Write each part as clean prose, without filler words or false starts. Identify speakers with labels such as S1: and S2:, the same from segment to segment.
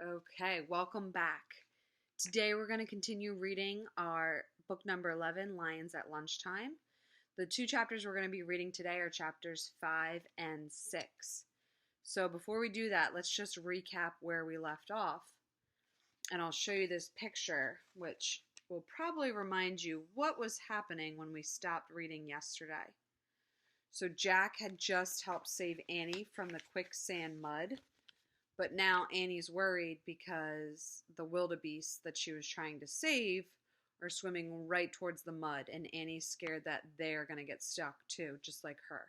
S1: Okay, welcome back. Today we're going to continue reading our book number 11, Lions at Lunchtime. The two chapters we're going to be reading today are chapters 5 and 6. So before we do that, let's just recap where we left off. And I'll show you this picture, which will probably remind you what was happening when we stopped reading yesterday. So Jack had just helped save Annie from the quicksand mud. But now Annie's worried because the wildebeest that she was trying to save are swimming right towards the mud, and Annie's scared that they're going to get stuck too, just like her.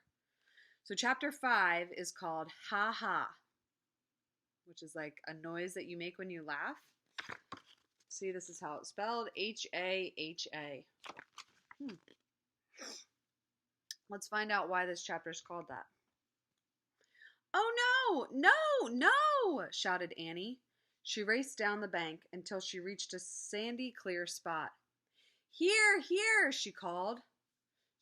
S1: So chapter 5 is called Ha Ha, which is like a noise that you make when you laugh. See, this is how it's spelled, H-A-H-A. Let's find out why this chapter is called that. "Oh no, no, no!" shouted Annie. She raced down the bank until she reached a sandy, clear spot. "Here, here!" she called.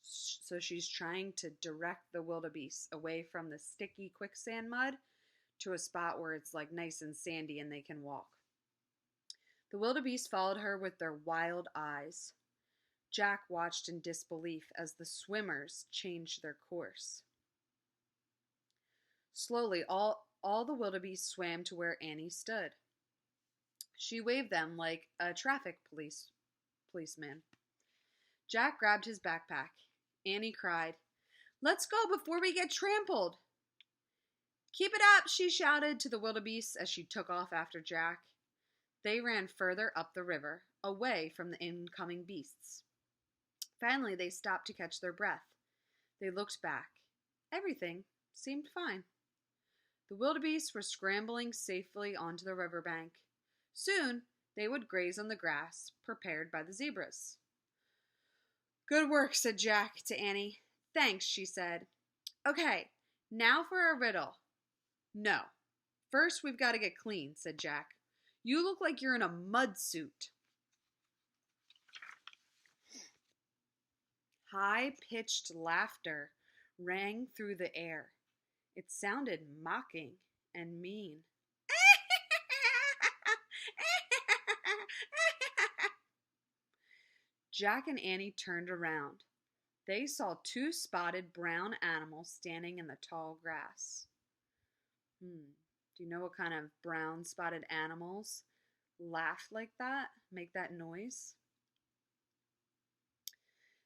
S1: So she's trying to direct the wildebeest away from the sticky quicksand mud to a spot where it's like nice and sandy and they can walk. The wildebeest followed her with their wild eyes. Jack watched in disbelief as the swimmers changed their course. Slowly, all the wildebeest swam to where Annie stood. She waved them like a traffic policeman. Jack grabbed his backpack. Annie cried, "Let's go before we get trampled." "Keep it up," she shouted to the wildebeest as she took off after Jack. They ran further up the river, away from the incoming beasts. Finally, they stopped to catch their breath. They looked back. Everything seemed fine. The wildebeest were scrambling safely onto the riverbank. Soon, they would graze on the grass prepared by the zebras. "Good work," said Jack to Annie. "Thanks," she said. "Okay, now for a riddle." "No. First, we've got to get clean," said Jack. "You look like you're in a mud suit." High-pitched laughter rang through the air. It sounded mocking and mean. Jack and Annie turned around. They saw two spotted brown animals standing in the tall grass. Do you know what kind of brown spotted animals laugh like that, make that noise?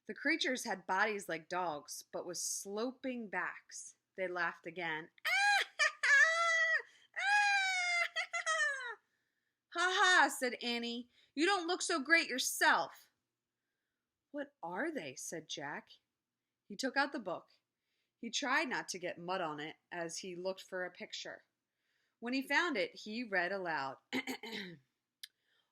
S1: The creatures had bodies like dogs, but with sloping backs. They laughed again. "Ha ha," said Annie. "You don't look so great yourself." "What are they?" said Jack. He took out the book. He tried not to get mud on it as he looked for a picture. When he found it, he read aloud.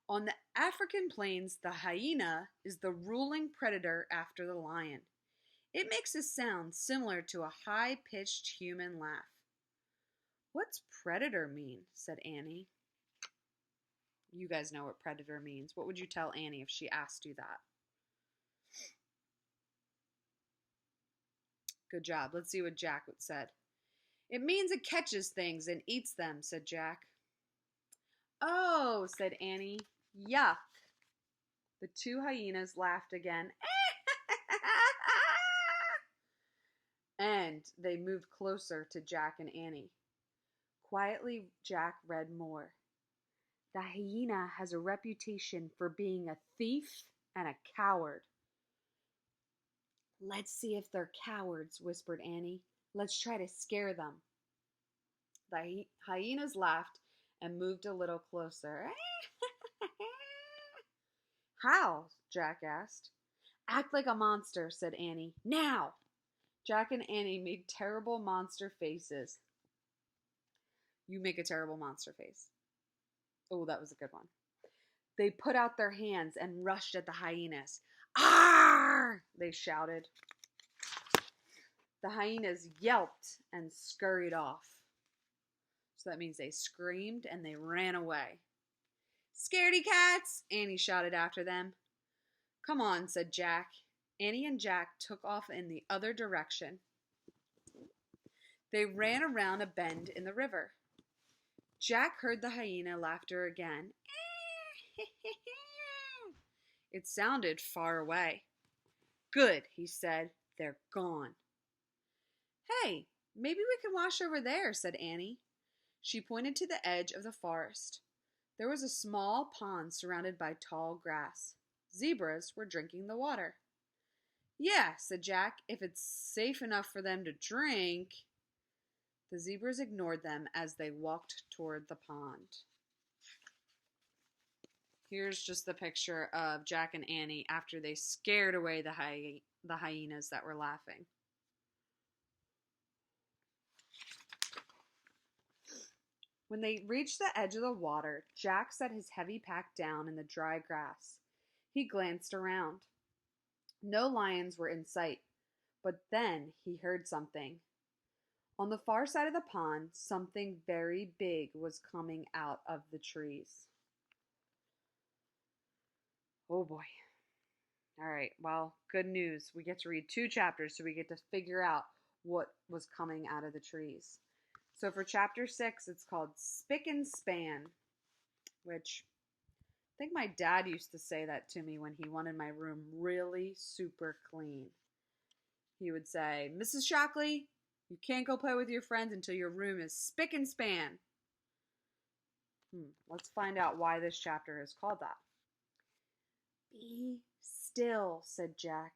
S1: "On the African plains, the hyena is the ruling predator after the lion. It makes a sound similar to a high-pitched human laugh." "What's predator mean?" said Annie. You guys know what predator means. What would you tell Annie if she asked you that? Good job. Let's see what Jack said. "It means it catches things and eats them," said Jack. "Oh," said Annie. "Yuck." The two hyenas laughed again. And they moved closer to Jack and Annie. Quietly, Jack read more. "The hyena has a reputation for being a thief and a coward." "Let's see if they're cowards," whispered Annie. "Let's try to scare them." The hyenas laughed and moved a little closer. "How?" Jack asked. "Act like a monster," said Annie. "Now!" Jack and Annie made terrible monster faces. You make a terrible monster face. Oh, that was a good one. They put out their hands and rushed at the hyenas. "Arr!" they shouted. The hyenas yelped and scurried off. So that means they screamed and they ran away. "Scaredy cats!" Annie shouted after them. "Come on," said Jack. Annie and Jack took off in the other direction. They ran around a bend in the river. Jack heard the hyena laughter again. It sounded far away. Good, he said. They're gone. Hey, maybe we can wash over there, said Annie. She pointed to the edge of the forest. There was a small pond surrounded by tall grass. Zebras were drinking the water. Yeah, said Jack, if it's safe enough for them to drink. The zebras ignored them as they walked toward the pond. Here's just the picture of Jack and Annie after they scared away the hyenas that were laughing. When they reached the edge of the water, Jack set his heavy pack down in the dry grass. He glanced around. No lions were in sight, but then he heard something. On the far side of the pond, something very big was coming out of the trees. Oh boy. All right, well, good news. We get to read 2 chapters, so we get to figure out what was coming out of the trees. So for chapter 6, it's called Spick and Span, which I think my dad used to say that to me when he wanted my room really super clean. He would say, Mrs. Shockley, you can't go play with your friends until your room is spick and span. Let's find out why this chapter is called that. Be still, said Jack.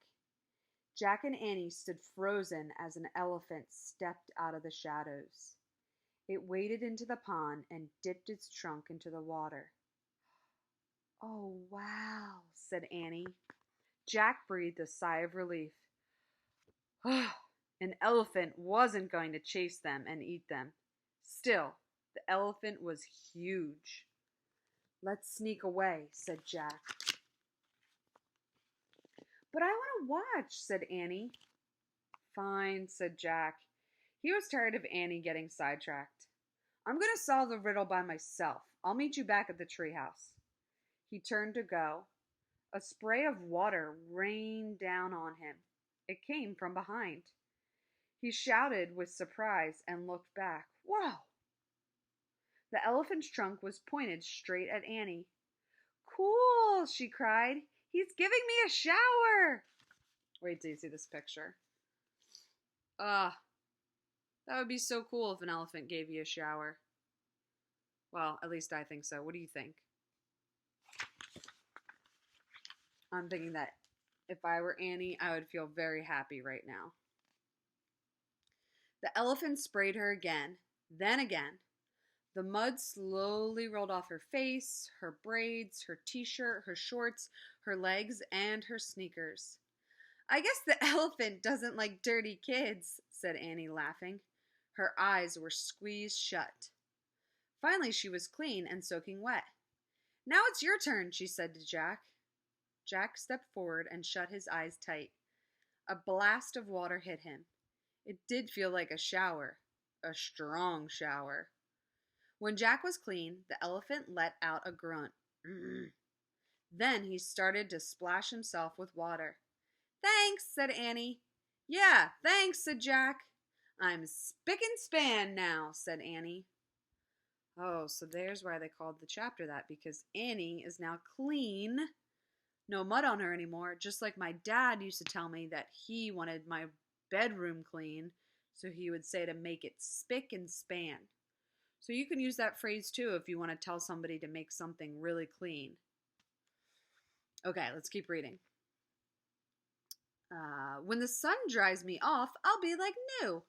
S1: Jack and Annie stood frozen as an elephant stepped out of the shadows. It waded into the pond and dipped its trunk into the water. Oh, wow, said Annie. Jack breathed a sigh of relief. An elephant wasn't going to chase them and eat them. Still, the elephant was huge. Let's sneak away, said Jack. But I want to watch, said Annie. Fine, said Jack. He was tired of Annie getting sidetracked. I'm going to solve the riddle by myself. I'll meet you back at the treehouse. He turned to go. A spray of water rained down on him. It came from behind. He shouted with surprise and looked back. Whoa! The elephant's trunk was pointed straight at Annie. Cool, she cried. He's giving me a shower. Wait till you see this picture. That would be so cool if an elephant gave you a shower. Well, at least I think so. What do you think? I'm thinking that if I were Annie, I would feel very happy right now. The elephant sprayed her again, then again. The mud slowly rolled off her face, her braids, her t-shirt, her shorts, her legs, and her sneakers. I guess the elephant doesn't like dirty kids, said Annie, laughing. Her eyes were squeezed shut. Finally, she was clean and soaking wet. Now it's your turn, she said to Jack. Jack stepped forward and shut his eyes tight. A blast of water hit him. It did feel like a shower, a strong shower. When Jack was clean, the elephant let out a grunt. Then he started to splash himself with water. Thanks, said Annie. Yeah, thanks, said Jack. I'm spick and span now, said Annie. Oh, so there's why they called the chapter that, because Annie is now clean. No mud on her anymore, just like my dad used to tell me that he wanted my bedroom clean, so he would say to make it spick and span. So you can use that phrase too if you want to tell somebody to make something really clean. Okay, let's keep reading. When the sun dries me off, I'll be like new.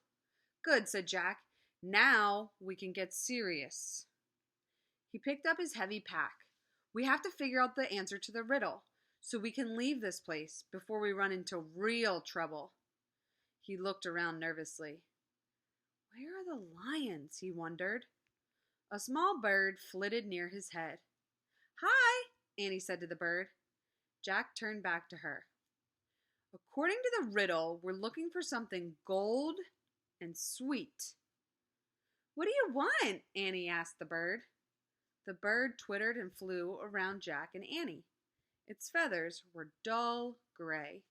S1: Good, said Jack. Now we can get serious. He picked up his heavy pack. We have to figure out the answer to the riddle, so we can leave this place before we run into real trouble. He looked around nervously. Where are the lions? He wondered. A small bird flitted near his head. Hi, Annie said to the bird. Jack turned back to her. According to the riddle, we're looking for something gold and sweet. What do you want? Annie asked the bird. The bird twittered and flew around Jack and Annie. Its feathers were dull gray,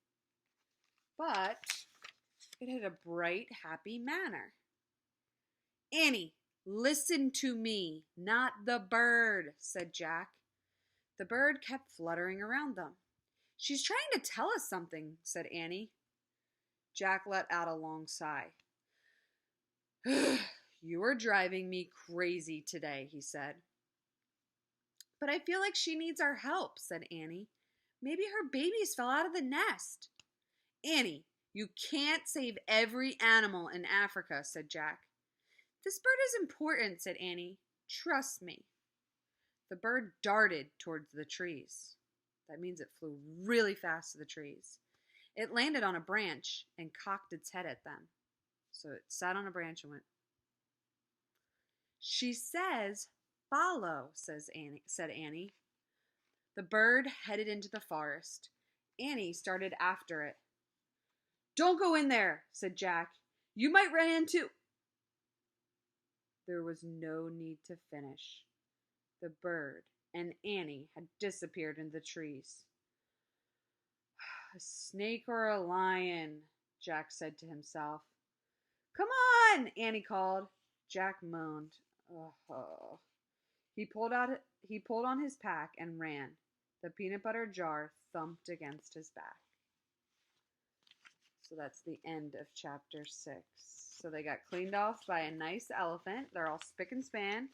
S1: but it had a bright, happy manner. Annie, Listen to me, not the bird, said Jack. The bird kept fluttering around them. She's trying to tell us something, said Annie. Jack let out a long sigh. You are driving me crazy today, he said. But I feel like she needs our help, said Annie. Maybe her babies fell out of the nest. Annie, you can't save every animal in Africa, said Jack. This bird is important, said Annie. Trust me. The bird darted towards the trees. That means it flew really fast to the trees. It landed on a branch and cocked its head at them. So it sat on a branch and went. She says, follow, said Annie. The bird headed into the forest. Annie started after it. Don't go in there, said Jack. You might run into... There was no need to finish. The bird and Annie had disappeared in the trees. A snake or a lion, Jack said to himself. Come on, Annie called. Jack moaned. Oh. He pulled on his pack and ran. The peanut butter jar thumped against his back. So that's the end of chapter 6. So they got cleaned off by a nice elephant. They're all spick and span.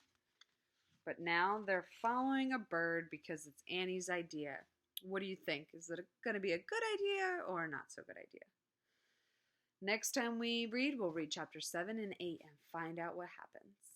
S1: But now they're following a bird because it's Annie's idea. What do you think? Is it going to be a good idea or not so good idea? Next time we read, we'll read chapter 7 and 8 and find out what happens.